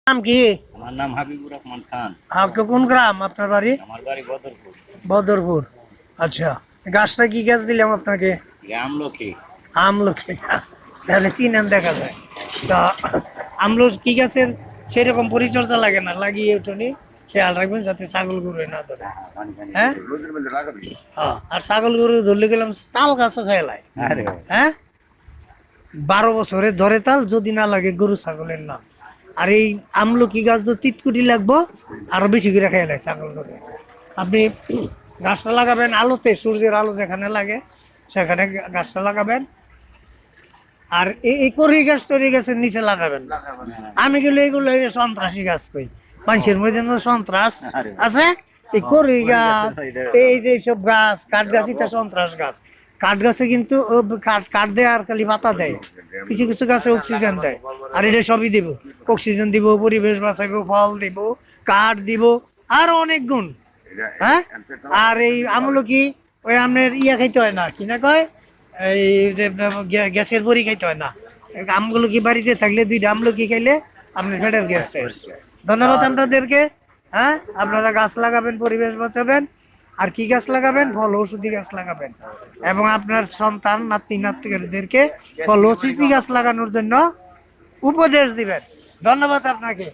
নাম কি? আমার নাম হাবিবুর রহমান খান। আপনি কোন গ্রাম আপনার বাড়ি? আমার বাড়ি বদরপুর। বদরপুর। আচ্ছা, গাছটা কি গাছ দিলাম আপনাকে? আমলকি। আমলকি গাছ, তাহলে চিনেন দেখা যায়। তা আমলকি গাছের সেরকম পরিচর্যা লাগে না, লাগিয়ে উঠোনি খেয়াল রাখবেন যাতে ছাগল গরু না ধরে। হ্যাঁ হ্যাঁ, আর ছাগল গরু ধরলে গেলাম তাল গাছও খেলায়। আরে হ্যাঁ, 12 বছরে ধরে তাল, যদি না লাগে গরু ছাগলের না। আর এই আমলকি গাছ তো তিতকুটি লাগবো, আরো বেশি করে খেয়ে নেয় ছাগল করে। আপনি গাছটা লাগাবেন আলোতে, সূর্যের আলো যেখানে লাগে সেখানে গাছটা লাগাবেন। আর এই কড়ি গাছ টরি গাছের নিচে লাগাবেন না। আমি গেলে এগুলো সন্ত্রাসী গাছ কই, মানুষের মধ্যে সন্ত্রাস আছে। এই কড়ি গাছ, এই যে সব গাছ, কাঠ গাছ, এটা সন্ত্রাস গাছ। কাঠ গাছে কিন্তু কাঠ দেয় আর খালি পাতা দেয়, কিছু কিছু গাছে অক্সিজেন দেয়। আর এটা সবই দিব, অক্সিজেন দিব, পরিবেশ বাঁচাইব, ফল দিব, কাঠ দিব, আরো অনেক গুণ। হ্যাঁ, আর এই আমলকি ওই আপনার ইয়া খাইতে হয় না, কি না কয়, এই যে গ্যাসের বড়ি খাইতে হয় না। আমলকি বাড়িতে থাকলে 2টা আমলকি খাইলে আপনার পেটের গ্যাস শেষ। ধন্যবাদ আপনাদেরকে। হ্যাঁ, আপনারা গাছ লাগাবেন, পরিবেশ বাঁচাবেন। আর কি গাছ লাগাবেন? ফল ঔষধি গাছ লাগাবেন, এবং আপনার সন্তান নাতি নাতনিদেরকে ফল ঔষধি গাছ লাগানোর জন্য উপদেশ দিবেন। ধন্যবাদ আপনাকে।